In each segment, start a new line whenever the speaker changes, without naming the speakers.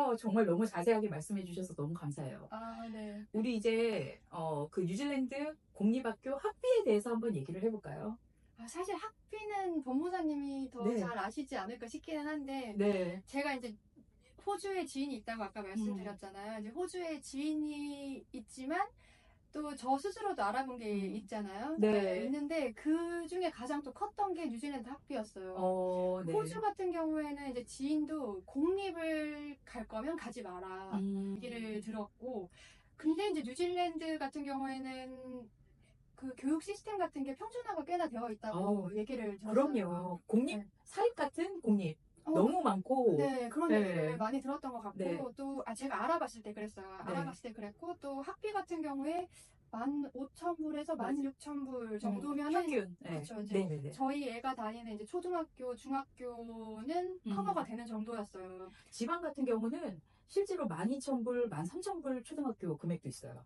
뉴질랜드에서 정말 너무 자세하게 말씀해 주셔서 너무 감사해요.
아, 네.
우리 이제 그 뉴질랜드 공립학교 학비에 대해서 한번 얘기를 해볼까요?
사실 학비는 법무사님이 더
네.
잘 아시지 않을까 싶기는 한데,
네.
제가 이제 호주에 지인이 있다고 아까
음.
말씀드렸잖아요. 이제 호주에 지인이 있지만 또 저 스스로도 알아본 게 있잖아요.
네.
있는데 그 중에 가장 또 컸던 게 뉴질랜드 학비였어요.
네.
호주 같은 경우에는 이제 지인도 공립을 갈 거면 가지 마라 얘기를 들었고, 근데 이제 뉴질랜드 같은 경우에는 그 교육 시스템 같은 게 평준화가 꽤나 되어 있다고 얘기를 들었어요.
그럼요. 공립,
네.
사립 같은 공립
어,
너무 많고.
네, 그런
네.
얘기를 많이 들었던 것 같고,
네.
또, 제가 알아봤을 때 그랬어요. 알아봤을 때 그랬고, 또 학비 같은 경우에 15,000불에서 16,000불 정도면은,
평균. 네.
그렇죠. 이제
네네네.
저희 애가 다니는 이제 초등학교, 중학교는 커버가 되는 정도였어요.
지방 같은 경우는 실제로 12,000불, 13,000불 초등학교 금액도 있어요.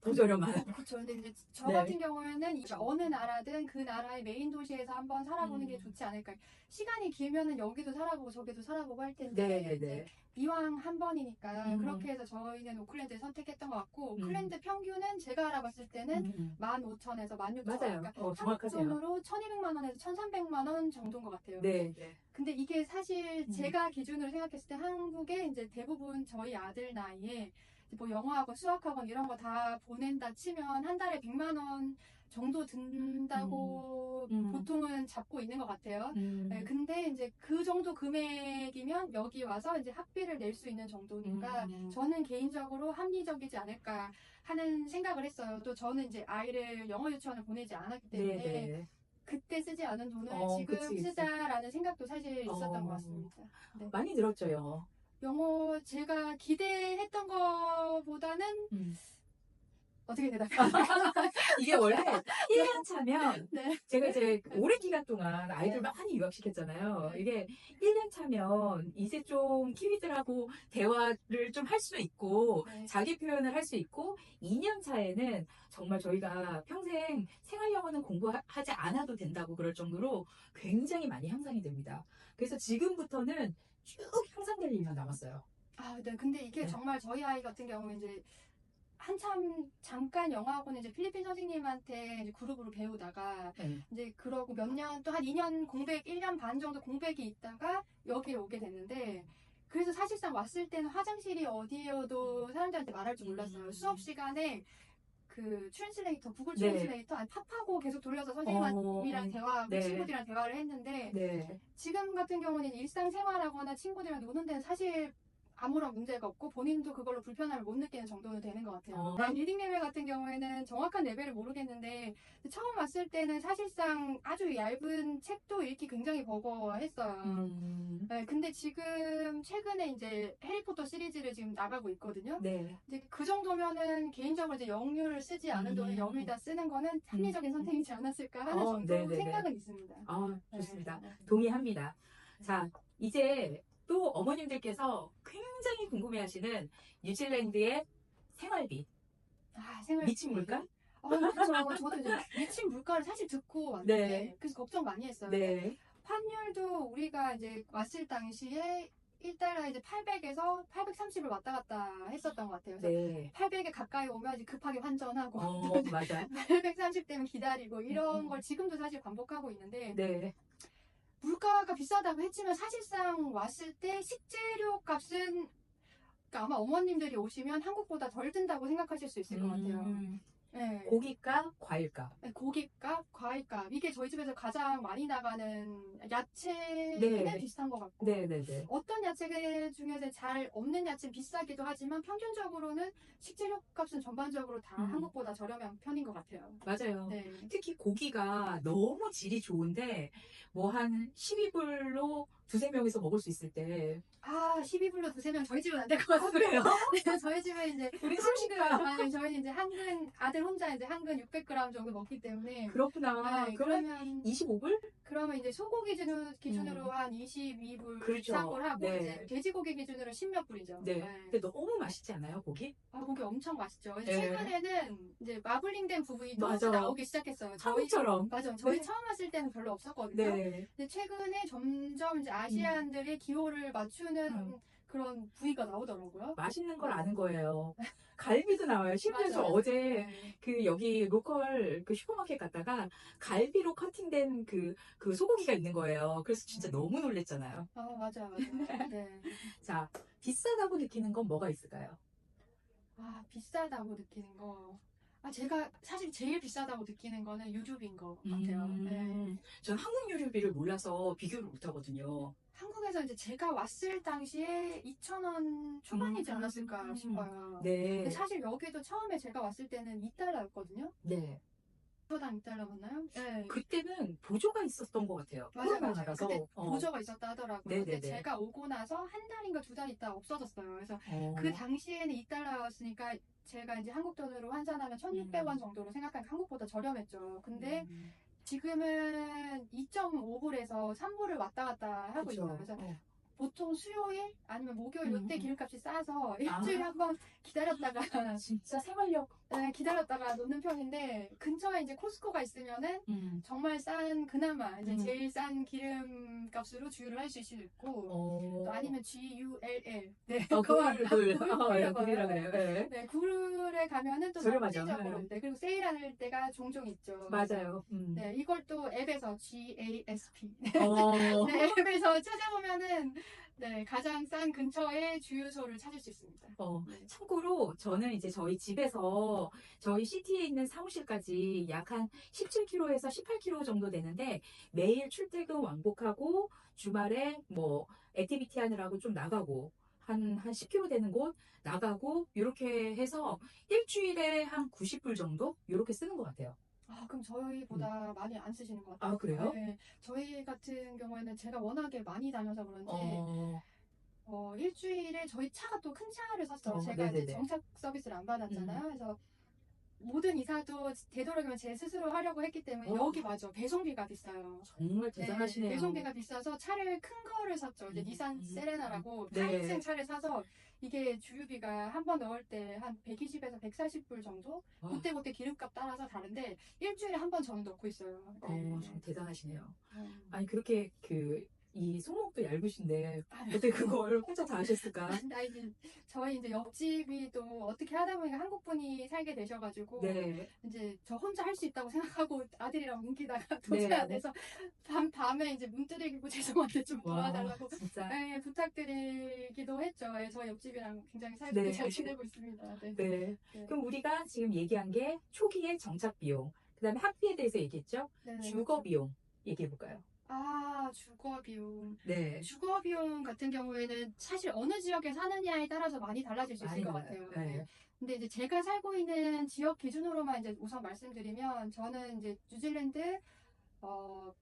더 저렴한.
그렇죠. 근데 이제 저
네.
같은 경우에는 이제 어느 나라든 그 나라의 메인 도시에서 한번 살아보는 게 좋지 않을까. 시간이 길면은 여기도 살아보고 저기도 살아보고 할 텐데
네네.
이왕 한 번이니까 그렇게 해서 저희는 오클랜드를 선택했던 것 같고, 오클랜드 평균은 제가 알아봤을 때는 15,000에서 16,000원.
맞아요.
그러니까
정확하세요.
한국 돈으로 1,200만 원에서 1,300만 원 정도인 것 같아요.
네.
근데 이게 사실 제가 기준으로 생각했을 때 한국에 이제 대부분 저희 아들 나이에 뭐 영어학원, 수학학원 이런 거 다 보낸다 치면 한 달에 100만 원 정도 든다고 보통은 잡고 있는 것 같아요. 네, 근데 이제 그 정도 금액이면 여기 와서 이제 학비를 낼 수 있는 정도니까 저는 개인적으로 합리적이지 않을까 하는 생각을 했어요. 또 저는 이제 아이를 영어 유치원을 보내지 않았기 때문에
네네.
그때 쓰지 않은 돈을 지금
그치.
쓰자라는 생각도 사실 있었던 것 같습니다. 네.
많이 늘었죠.
영어 제가 기대했던 거보다는 어떻게 대답해야
이게 원래 1년 차면
네.
제가 이제 오랜 기간 동안 아이들 많이 유학시켰잖아요. 이게 1년 차면 이제 좀 키위들하고 대화를 좀 할 수 있고 자기 표현을 할 수 있고, 2년 차에는 정말 저희가 평생 생활 영어는 공부하지 않아도 된다고 그럴 정도로 굉장히 많이 향상이 됩니다. 그래서 지금부터는 쭉 향상될 일만 남았어요.
네. 근데 이게 정말 저희 아이 같은 경우는 이제 한참 잠깐 영어학원에 이제 필리핀 선생님한테 이제 그룹으로 배우다가 이제 그러고 몇 년 또 한 2년 공백, 1년 반 정도 공백이 있다가 여기에 오게 됐는데, 그래서 사실상 왔을 때는 화장실이 어디여도 사람들한테 말할 줄 몰랐어요. 수업 시간에 그 트랜슬레이터, 구글 트랜슬레이터 팝하고 계속 돌려서 선생님이랑 대화하고 친구들이랑 대화를 했는데, 지금 같은 경우는 일상생활하거나 친구들이랑 노는 데는 사실 아무런 문제가 없고 본인도 그걸로 불편함을 못 느끼는 정도는 되는 것 같아요. 리딩 레벨 같은 경우에는 정확한 레벨을 모르겠는데 처음 왔을 때는 사실상 아주 얇은 책도 읽기 굉장히 버거워했어요. 네, 근데 지금 최근에 이제 해리포터 시리즈를 지금 나가고 있거든요. 이제 그 정도면은 개인적으로 이제 영유를 쓰지 않은 돈을 영유에다 쓰는 거는 합리적인 선택이지 않았을까 하는 정도 생각은 있습니다.
좋습니다. 동의합니다. 자, 이제 또 어머님들께서 굉장히 궁금해하시는 뉴질랜드의 생활비.
생활비.
미친 물가?
그렇죠. 저도 이제 미친 물가를 사실 듣고 왔는데 그래서 걱정 많이 했어요. 환율도 우리가 이제 왔을 당시에 1달러 이제 800에서 830을 왔다 갔다 했었던 것 같아요. 그래서 800에 가까이 오면 이제 급하게 환전하고
맞아.
830 되면 기다리고 이런 걸 지금도 사실 반복하고 있는데 물가가 비싸다고 했지만 사실상 왔을 때 식재료 값은, 그러니까 아마 어머님들이 오시면 한국보다 덜 든다고 생각하실 수 있을 것 같아요.
고기값, 과일값.
고기값, 과일값. 이게 저희 집에서 가장 많이 나가는 야채는 비슷한 것 같고, 어떤 야채 중에서 잘 없는 야채는 비싸기도 하지만 평균적으로는 식재료 값은 전반적으로 다 한국보다 저렴한 편인 것 같아요.
맞아요. 특히 고기가 너무 질이 좋은데 뭐 한 12불로 두세 명이서 먹을 수 있을 때.
12불로 두세 명 저희 집은 안 될 것 같아요. 저희 집은 이제
우리 한근,
저희는 이제 한근, 아들 혼자 이제 한근 600g 정도 먹기 때문에.
그렇구나. 그러면 25불?
그러면 이제 소고기 기준으로 한 22불 싼 걸 하고, 이제 돼지고기 기준으로 10몇 불이죠.
근데 너무 맛있지 않아요, 고기?
고기 엄청 맛있죠. 최근에는 이제 마블링된 부분이 또 나오기 시작했어요.
한국처럼.
맞아요. 저희 처음 왔을 때는 별로 없었거든요. 근데 최근에 점점 이제 아시안들의 기호를 맞추는 그런 부위가 나오더라고요.
맛있는 걸 아는 거예요. 갈비도 나와요. 심지어 저
맞아요.
어제
네.
그 여기 로컬 그 슈퍼마켓 갔다가 갈비로 커팅된 그 소고기가 있는 거예요. 그래서 진짜 너무 놀랬잖아요.
아, 맞아요, 맞아요. 네.
자, 비싸다고 느끼는 건 뭐가 있을까요?
아, 비싸다고 느끼는 거. 아, 제가 사실 제일 비싸다고 느끼는 거는 유류비인 것 같아요. 네.
전 한국 요리비를 몰라서 비교를 못 하거든요.
한국에서 이제 제가 왔을 당시에 2,000원 초반이지 않았을까 싶어요. 근데
네.
사실 여기도 처음에 제가 왔을 때는 2달러였거든요.
네.
표당 2달러 맞나요? 네.
그때는 보조가 있었던 것 같아요.
맞아요, 맞아요.
코로나라서.
그때 보조가 있었다 하더라고요. 근데
네네네.
제가 오고 나서 한 달인가 2달 있다 없어졌어요. 그래서
어.
그 당시에는 2달러였으니까 제가 이제 한국 돈으로 환산하면 1,600원 정도로 생각하니까 한국보다 저렴했죠. 근데 지금은 2.5불에서 3불을 왔다 갔다 하고
그쵸.
있어요. 그래서 보통 수요일 아니면 목요일 이때 기름값이 싸서
아.
일주일에 한 번 기다렸다가
진짜 생활력.
네, 기다렸다가 놓는 편인데 근처에 이제 코스코가 있으면은 정말 싼 그나마 이제 제일 싼 기름값으로 주유를 할 수 있고 또 아니면 GULL 네
굴.
굴이라고
굴이라고 해요. 네.
네 굴에 가면은 또
저렴하죠.
상대적으로 네, 그리고 세일할 때가 종종 있죠.
맞아요.
네, 이걸 또 앱에서 GASP
어.
네, 앱에서 찾아보면은 네, 가장 싼 근처에 주유소를 찾을 수 있습니다. 네.
참고로 저는 이제 저희 집에서 저희 시티에 있는 사무실까지 약 한 17km에서 18km 정도 되는데 매일 출퇴근 왕복하고 주말에 뭐 액티비티 하느라고 좀 나가고 한 10km 되는 곳 나가고 이렇게 해서 일주일에 한 90불 정도 이렇게 쓰는 것 같아요.
아, 그럼 저희보다 많이 안 쓰시는 것 같아요.
아, 그래요?
네, 저희 같은 경우에는 제가 워낙에 많이 다녀서 그런지
어.
일주일에 저희 차가 또 큰 차를 샀어요. 제가
네네네.
이제 정착 서비스를 안 받았잖아요. 그래서 모든 이사도 되도록이면 제 스스로 하려고 했기 때문에 여기 맞아. 배송비가 비싸요.
정말 대단하시네요.
네, 배송비가 비싸서 차를 큰 거를 샀죠. 이제 니산 세레나라고
네.
4인승 차를 사서 이게 주유비가 한 번 넣을 때 한 120에서 140불 정도? 그때 기름값 따라서 다른데 일주일에 한 번 저는 넣고 있어요. 네.
정말 대단하시네요. 아니 그렇게 이 손목도 얇으신데 어떻게 그걸 혼자 다 하셨을까?
저희 이제 옆집이 또 어떻게 하다 보니까 한국 분이 살게 되셔가지고
네.
이제 저 혼자 할 수 있다고 생각하고 아들이랑 뭉기다가 도저히 안 돼서 밤에 이제 문 두드리고 죄송한데 좀 도와달라고
진짜.
네, 부탁드리기도 했죠. 네, 저희 옆집이랑 굉장히 사이좋게 잘 지내고 있습니다. 네.
네. 그럼 우리가 지금 얘기한 게 초기의 정착 비용, 그다음에 학비에 대해서 얘기했죠? 주거 비용 얘기해 볼까요?
아, 주거 비용.
네.
주거 비용 같은 경우에는 사실 어느 지역에 사느냐에 따라서 많이 달라질 수 있을 것 같아요.
네.
근데 이제 제가 살고 있는 지역 기준으로만 이제 우선 말씀드리면 저는 이제 뉴질랜드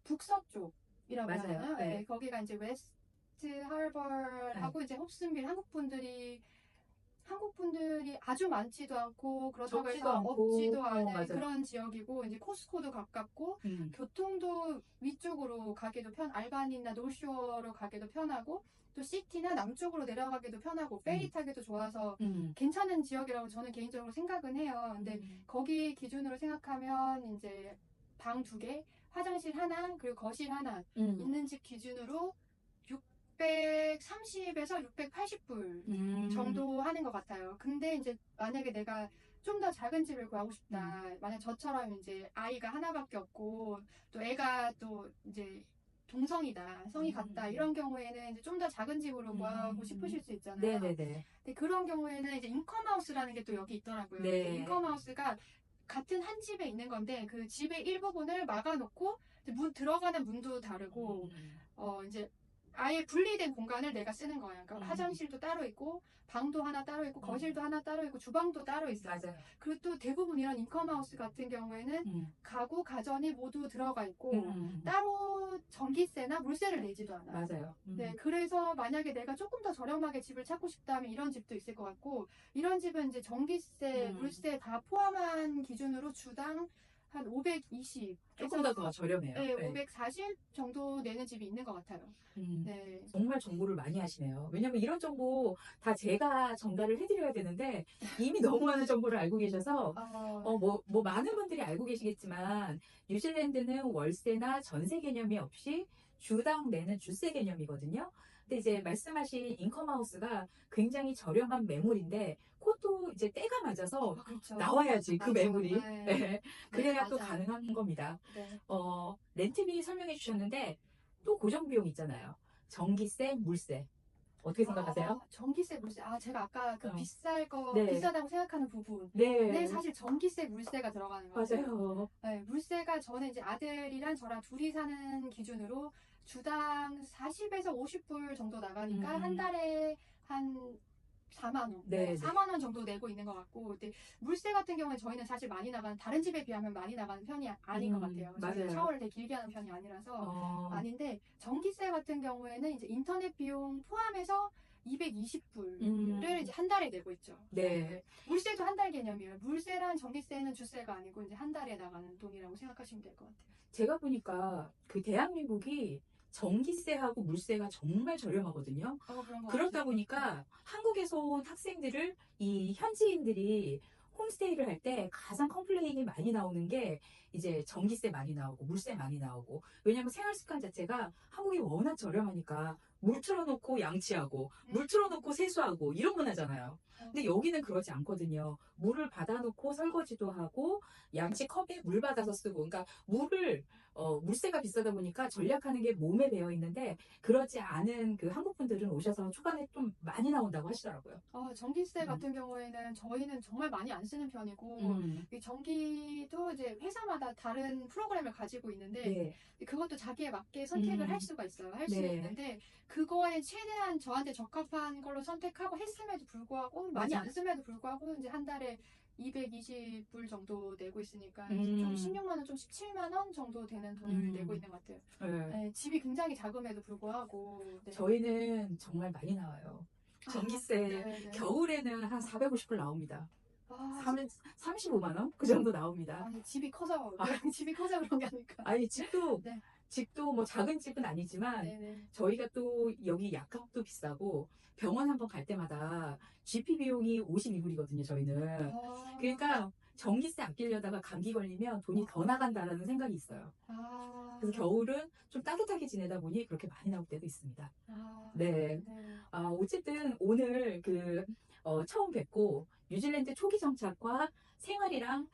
북서쪽이라고 하잖아요. 네. 거기가 이제 웨스트 하버하고 이제 홉슨빌 한국 분들이 아주 많지도 않고 그렇다고 해서 없지도 않은 그런 지역이고 이제 코스코도 가깝고 교통도 위쪽으로 가기도 알바니나 노쇼어로 가기도 편하고 또 시티나 남쪽으로 내려가기도 편하고 페리 타기도 좋아서 괜찮은 지역이라고 저는 개인적으로 생각은 해요. 근데 거기 기준으로 생각하면 이제 방 2개, 화장실 하나, 그리고 거실 하나 있는 집 기준으로 630에서 680불 정도 하는 것 같아요. 근데 이제 만약에 내가 좀 더 작은 집을 구하고 싶다. 만약 저처럼 이제 아이가 하나밖에 없고 또 애가 또 이제 동성이다, 성이 같다 이런 경우에는 이제 좀 더 작은 집으로 구하고 싶으실 수 있잖아요.
네네네.
근데 그런 경우에는 이제 인컴하우스라는 게 또 여기 있더라고요.
네.
인컴하우스가 같은 한 집에 있는 건데 그 집의 일부분을 막아놓고 들어가는 문도 다르고 이제 아예 분리된 공간을 내가 쓰는 거예요. 그러니까 화장실도 따로 있고 방도 하나 따로 있고 거실도 하나 따로 있고 주방도 따로 있어요.
맞아요.
그리고 또 대부분 이런 인컴하우스 같은 경우에는 가구, 가전이 모두 들어가 있고 따로 전기세나 물세를 내지도 않아요.
맞아요.
네, 그래서 만약에 내가 조금 더 저렴하게 집을 찾고 싶다면 이런 집도 있을 것 같고 이런 집은 이제 전기세, 물세 다 포함한 기준으로 주당 한 520.
조금 더 저렴해요.
네, 540 정도 내는 집이 있는 것 같아요. 네.
정말 정보를 많이 하시네요. 왜냐면 이런 정보 다 제가 전달을 해드려야 되는데 이미 너무 많은 정보를 알고 계셔서 뭐 많은 분들이 알고 계시겠지만 뉴질랜드는 월세나 전세 개념이 없이 주당 내는 주세 개념이거든요. 근데 이제 말씀하신 인컴하우스가 굉장히 저렴한 매물인데 그것도 이제 때가 맞아서
그렇죠.
나와야지 그
맞아요.
매물이.
네.
네. 그래야
네,
또
맞아요.
가능한 겁니다.
네.
렌트비 설명해 주셨는데 또 고정 비용 있잖아요. 전기세, 물세. 어떻게 생각하세요?
전기세, 물세. 제가 아까 그
어. 네.
비싸다고 생각하는 부분에
네.
사실 전기세, 물세가 들어가는 것 같아요.
맞아요.
네, 물세가 저는 이제 아들이랑 저랑 둘이 사는 기준으로 주당 40에서 50불 정도 나가니까 한 달에 한 4만 원,
네, 네.
4만 원 정도 내고 있는 것 같고, 근데 물세 같은 경우에 저희는 사실 많이 나가는, 다른 집에 비하면 많이 나가는 편이 아닌 것 같아요. 저희는
맞아요.
샤워를 되게 길게 하는 편이 아니라서 아닌데, 전기세 같은 경우에는 이제 인터넷 비용 포함해서 220불을 이제 한 달에 내고 있죠.
네.
물세도 한 달 개념이에요. 물세랑 전기세는 주세가 아니고 이제 한 달에 나가는 돈이라고 생각하시면 될 것 같아요.
제가 보니까 그 대한민국이 전기세하고 물세가 정말 저렴하거든요.
그런 것
그러다
같아요.
보니까 한국에서 온 학생들을 이 현지인들이 홈스테이를 할 때 가장 컴플레인이 많이 나오는 게 이제 전기세 많이 나오고 물세 많이 나오고, 왜냐면 생활 습관 자체가 한국이 워낙 저렴하니까 물 틀어놓고 양치하고 물 틀어놓고 세수하고 이런 문화잖아요. 근데 여기는 그러지 않거든요. 물을 받아놓고 설거지도 하고 양치 컵에 물 받아서 쓰고, 그러니까 물세가 비싸다 보니까 전략하는 게 몸에 배어 있는데, 그렇지 않은 그 한국 분들은 오셔서 초반에 좀 많이 나온다고 하시더라고요.
전기세 같은 경우에는 저희는 정말 많이 안 쓰는 편이고, 이 전기도 이제 회사마다 다른 프로그램을 가지고 있는데,
네.
그것도 자기에 맞게 선택을 할 수가 있어요. 할 수
네.
있는데, 그거에 최대한 저한테 적합한 걸로 선택하고 했음에도 불구하고, 많이
맞아.
안 쓰면도 불구하고, 이제 한 달에 220불 정도 내고 있으니까,
음.
좀 16만 원, 좀 17만 원 정도 되는 돈을 내고 있는 것 같아요.
네.
네, 집이 굉장히 작음에도 불구하고. 네.
저희는 정말 많이 나와요. 전기세
네.
겨울에는 한 450불 나옵니다.
아,
35만 원? 그 정도 나옵니다.
집이 커서 집이 커서 그런 게 아닐까.
아니 집도
네.
뭐 작은 집은 아니지만
네네.
저희가 또 여기 약값도 비싸고 병원 한번 갈 때마다 GP 비용이 52불이거든요, 저희는. 그러니까 전기세 아끼려다가 감기 걸리면 돈이 더 나간다라는 생각이 있어요. 그래서 겨울은 좀 따뜻하게 지내다 보니 그렇게 많이 나올 때도 있습니다. 네. 어쨌든 오늘 처음 뵙고 뉴질랜드 초기 정착과 생활이랑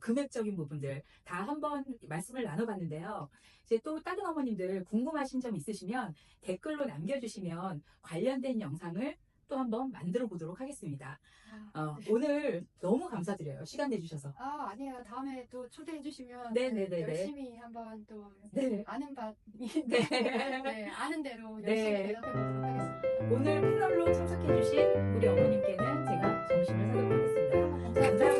금액적인 부분들 다 한번 말씀을 나눠봤는데요. 이제 또 다른 어머님들 궁금하신 점 있으시면 댓글로 남겨주시면 관련된 영상을 또 한번 만들어 보도록 하겠습니다. 오늘 너무 감사드려요. 시간 내주셔서.
아니에요. 다음에 또 초대해 주시면
네네네네.
열심히 한번 또
네.
아는 바
네.
아는 대로
네.
열심히 대답해 보도록 하겠습니다.
오늘 패널로 참석해주신 우리 어머님께는 제가 점심을 사도록 하겠습니다. 감사합니다.